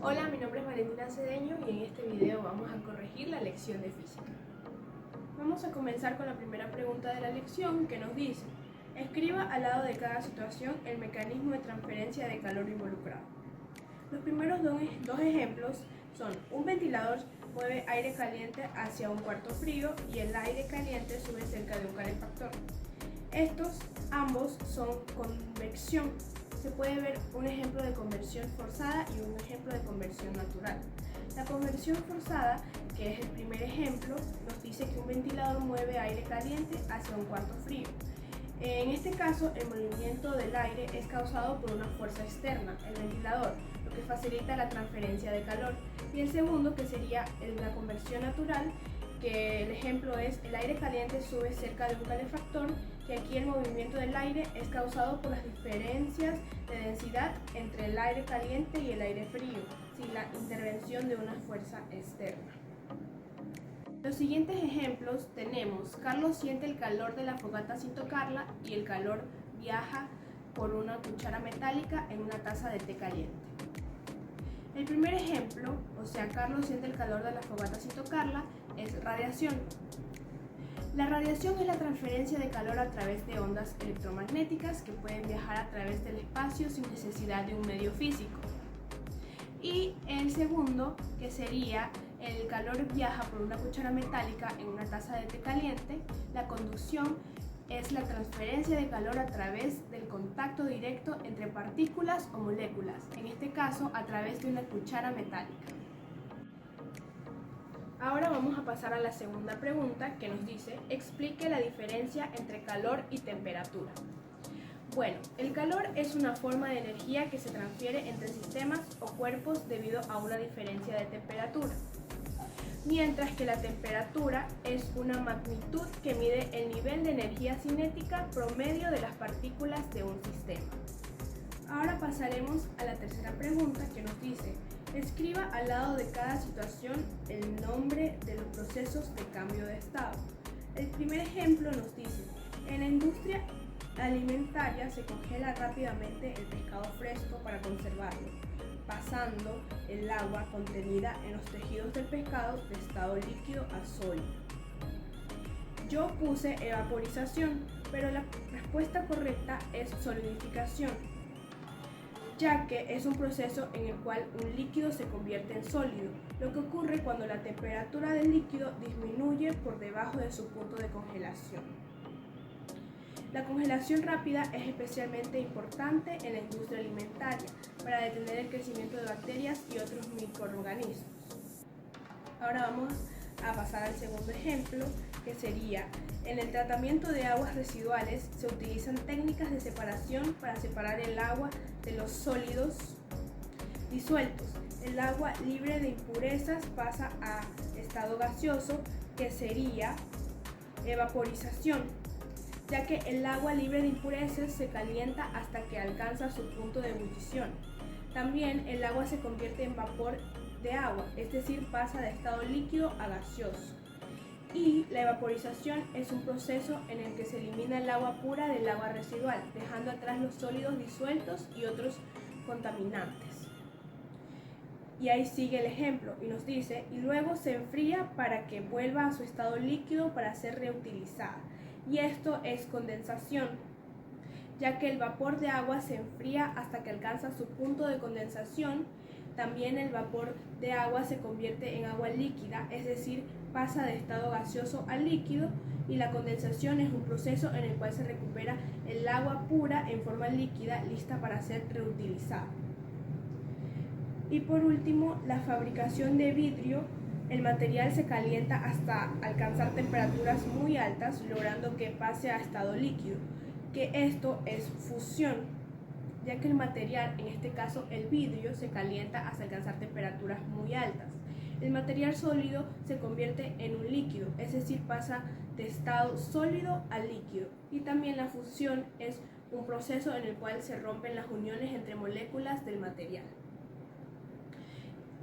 Hola, mi nombre es Valentina Cedeño y en este video vamos a corregir la lección de física. Vamos a comenzar con la primera pregunta de la lección que nos dice: escriba al lado de cada situación el mecanismo de transferencia de calor involucrado. Los primeros dos ejemplos son: un ventilador mueve aire caliente hacia un cuarto frío y el aire caliente sube cerca de un calefactor. Estos ambos son convección. Se puede ver un ejemplo de conversión forzada y un ejemplo de conversión natural. La conversión forzada, que es el primer ejemplo, nos dice que un ventilador mueve aire caliente hacia un cuarto frío. En este caso, el movimiento del aire es causado por una fuerza externa, el ventilador, lo que facilita la transferencia de calor. Y el segundo, que sería la conversión natural, que el ejemplo es: el aire caliente sube cerca de un calefactor, que aquí el movimiento del aire es causado por las diferencias de densidad entre el aire caliente y el aire frío, sin la intervención de una fuerza externa. Los siguientes ejemplos tenemos: Carlos siente el calor de la fogata sin tocarla y el calor viaja por una cuchara metálica en una taza de té caliente. El primer ejemplo, o sea, Carlos siente el calor de la fogata sin tocarla, es radiación. La radiación es la transferencia de calor a través de ondas electromagnéticas que pueden viajar a través del espacio sin necesidad de un medio físico. Y el segundo, que sería: el calor viaja por una cuchara metálica en una taza de té caliente. La conducción es la transferencia de calor a través del contacto directo entre partículas o moléculas, en este caso a través de una cuchara metálica. Ahora vamos a pasar a la segunda pregunta, que nos dice: explique la diferencia entre calor y temperatura. Bueno, el calor es una forma de energía que se transfiere entre sistemas o cuerpos debido a una diferencia de temperatura, mientras que la temperatura es una magnitud que mide el nivel de energía cinética promedio de las partículas de un sistema. Ahora pasaremos a la tercera pregunta, que nos dice: escriba al lado de cada situación el nombre de los procesos de cambio de estado. El primer ejemplo nos dice: en la industria alimentaria se congela rápidamente el pescado fresco para conservarlo, pasando el agua contenida en los tejidos del pescado de estado líquido a sólido. Yo puse evaporización, pero la respuesta correcta es solidificación, ya que es un proceso en el cual un líquido se convierte en sólido, lo que ocurre cuando la temperatura del líquido disminuye por debajo de su punto de congelación. La congelación rápida es especialmente importante en la industria alimentaria para detener el crecimiento de bacterias y otros microorganismos. Ahora vamos a pasar al segundo ejemplo, que sería: en el tratamiento de aguas residuales se utilizan técnicas de separación para separar el agua de los sólidos disueltos. El agua libre de impurezas pasa a estado gaseoso, que sería evaporización, ya que el agua libre de impurezas se calienta hasta que alcanza su punto de ebullición. También el agua se convierte en vapor de agua, es decir, pasa de estado líquido a gaseoso. Y la evaporización es un proceso en el que se elimina el agua pura del agua residual, dejando atrás los sólidos disueltos y otros contaminantes. Y ahí sigue el ejemplo y nos dice: y luego se enfría para que vuelva a su estado líquido para ser reutilizada. Y esto es condensación, ya que el vapor de agua se enfría hasta que alcanza su punto de condensación. También el vapor de agua se convierte en agua líquida, es decir, pasa de estado gaseoso a líquido, y la condensación es un proceso en el cual se recupera el agua pura en forma líquida, lista para ser reutilizada. Y por último, la fabricación de vidrio. El material se calienta hasta alcanzar temperaturas muy altas, logrando que pase a estado líquido, que esto es fusión, ya que el material, en este caso el vidrio, se calienta hasta alcanzar temperaturas muy altas. El material sólido se convierte en un líquido, es decir, pasa de estado sólido a líquido. Y también la fusión es un proceso en el cual se rompen las uniones entre moléculas del material.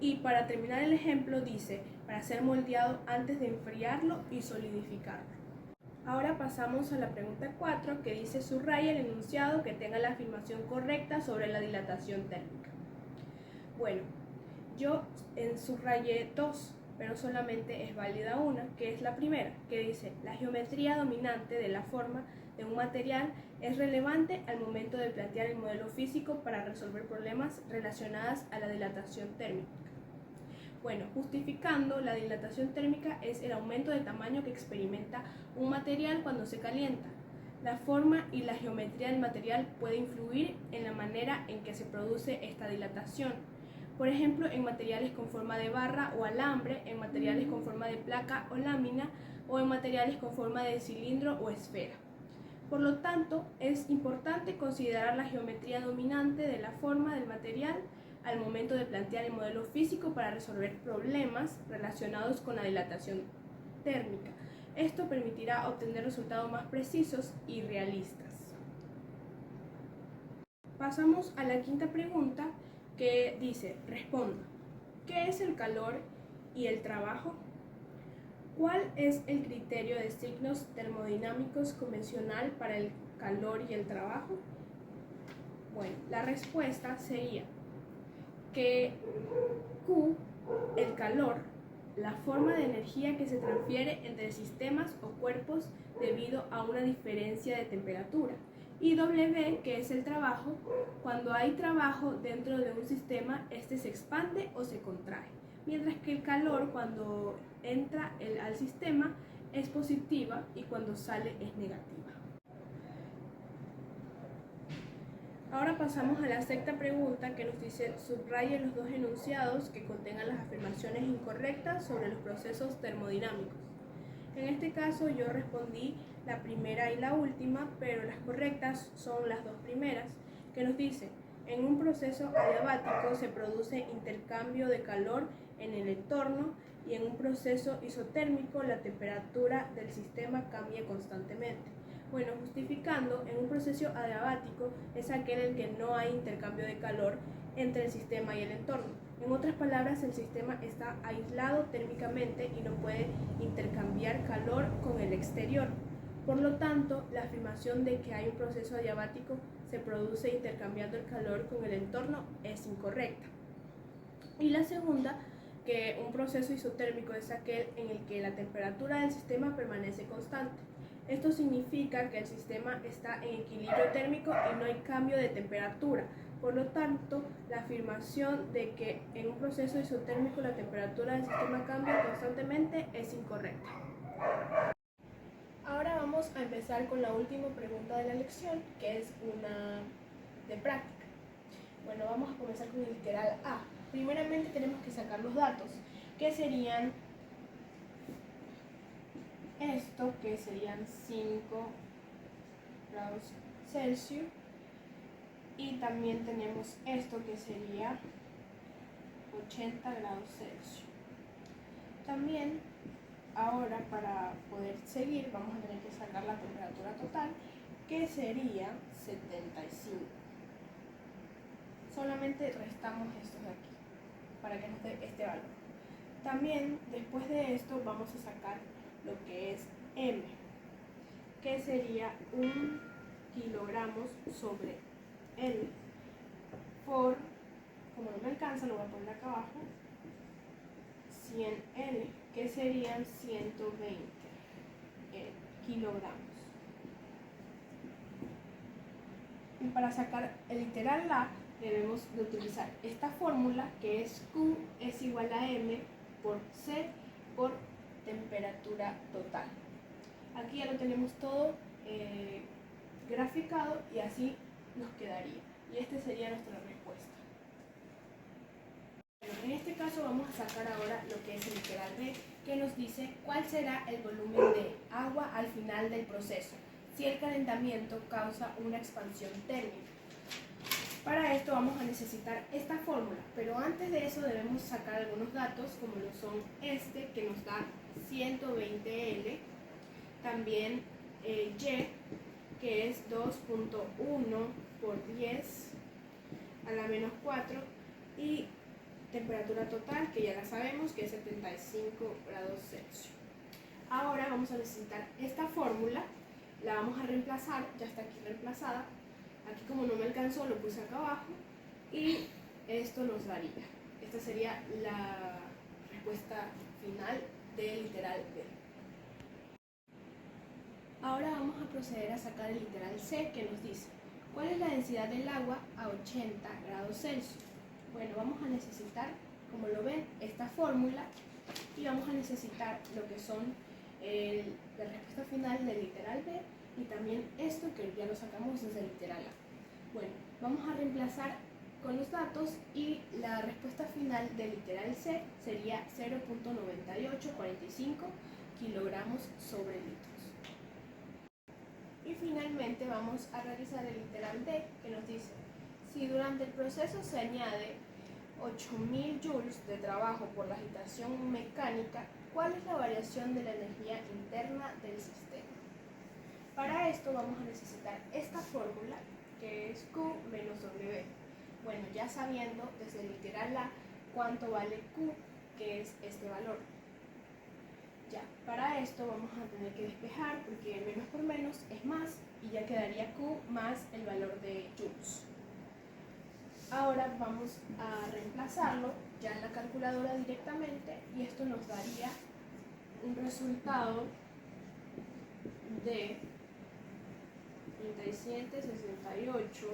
Y para terminar el ejemplo dice: para ser moldeado antes de enfriarlo y solidificarlo. Ahora pasamos a la pregunta 4, que dice: subraya el enunciado que tenga la afirmación correcta sobre la dilatación térmica. Bueno, Yo subrayé dos, pero solamente es válida una, que es la primera, que dice: la geometría dominante de la forma de un material es relevante al momento de plantear el modelo físico para resolver problemas relacionados a la dilatación térmica. Bueno, justificando, la dilatación térmica es el aumento de tamaño que experimenta un material cuando se calienta. La forma y la geometría del material puede influir en la manera en que se produce esta dilatación. Por ejemplo, en materiales con forma de barra o alambre, en materiales con forma de placa o lámina, o en materiales con forma de cilindro o esfera. Por lo tanto, es importante considerar la geometría dominante de la forma del material al momento de plantear el modelo físico para resolver problemas relacionados con la dilatación térmica. Esto permitirá obtener resultados más precisos y realistas. Pasamos a la quinta pregunta, que dice: responda, ¿qué es el calor y el trabajo? ¿Cuál es el criterio de signos termodinámicos convencional para el calor y el trabajo? Bueno, la respuesta sería que Q, el calor, la forma de energía que se transfiere entre sistemas o cuerpos debido a una diferencia de temperatura, y W, que es el trabajo, cuando hay trabajo dentro de un sistema, este se expande o se contrae, mientras que el calor, cuando entra al sistema, es positiva y cuando sale es negativa. Ahora pasamos a la sexta pregunta, que nos dice: subraye los dos enunciados que contengan las afirmaciones incorrectas sobre los procesos termodinámicos. En este caso yo respondí la primera y la última, pero las correctas son las dos primeras, que nos dice: en un proceso adiabático se produce intercambio de calor en el entorno, y en un proceso isotérmico la temperatura del sistema cambia constantemente. Bueno, justificando, en un proceso adiabático es aquel en que no hay intercambio de calor entre el sistema y el entorno. En otras palabras, el sistema está aislado térmicamente y no puede intercambiar calor con el exterior. Por lo tanto, la afirmación de que hay un proceso adiabático se produce intercambiando el calor con el entorno es incorrecta. Y la segunda, que un proceso isotérmico es aquel en el que la temperatura del sistema permanece constante. Esto significa que el sistema está en equilibrio térmico y no hay cambio de temperatura. Por lo tanto, la afirmación de que en un proceso isotérmico la temperatura del sistema cambia constantemente es incorrecta. Ahora vamos a empezar con la última pregunta de la lección, que es una de práctica. Bueno, vamos a comenzar con el literal A. Primeramente tenemos que sacar los datos, que serían esto, que serían 5 grados Celsius, y también tenemos esto, que sería 80 grados Celsius. También ahora, para poder seguir, vamos a tener que sacar la temperatura total, que sería 75. Solamente restamos estos de aquí para que nos dé este valor. También, después de esto, vamos a sacar lo que es M, que sería 1 kilogramos sobre L por, como no me alcanza, lo voy a poner acá abajo, 100L, que serían 120 kilogramos. Y para sacar el literal A, debemos de utilizar esta fórmula, que es Q es igual a M por C por temperatura total. Aquí ya lo tenemos todo graficado, y así nos quedaría. Y esta sería nuestra respuesta. Bueno, en este caso vamos a sacar ahora lo que es el literal B, que nos dice cuál será el volumen de agua al final del proceso si el calentamiento causa una expansión térmica. Para esto vamos a necesitar esta fórmula, pero antes de eso debemos sacar algunos datos, como lo son este, que nos da 120L, también Y, que es 2.1 por 10 a la menos 4, y temperatura total, que ya la sabemos, que es 75 grados Celsius. Ahora vamos a necesitar esta fórmula, la vamos a reemplazar, ya está aquí reemplazada. Aquí, como no me alcanzó, lo puse acá abajo, y esto nos daría esta sería la respuesta final del literal B. Ahora vamos a proceder a sacar el literal C, que nos dice: ¿cuál es la densidad del agua a 80 grados Celsius? Bueno, vamos a necesitar, como lo ven, esta fórmula, y vamos a necesitar lo que son la respuesta final del literal B y también esto que ya lo sacamos desde el literal A. Bueno, vamos a reemplazar con los datos y la respuesta final del literal C sería 0.9845 kilogramos sobre litros. Y finalmente vamos a realizar el literal D, que nos dice: si durante el proceso se añade 8000 joules de trabajo por la agitación mecánica, ¿cuál es la variación de la energía interna del sistema? Para esto vamos a necesitar esta fórmula, que es Q menos W. Bueno, ya sabiendo desde el literal A cuánto vale Q, que es este valor. Ya, para esto vamos a tener que despejar, porque menos por menos es más, y ya quedaría Q más el valor de joules. Ahora vamos a reemplazarlo ya en la calculadora directamente, y esto nos daría un resultado de 3768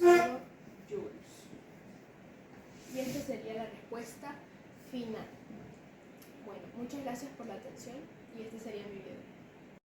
20,00 joules. Y esta sería la respuesta final. Bueno, muchas gracias por la atención y este sería mi video.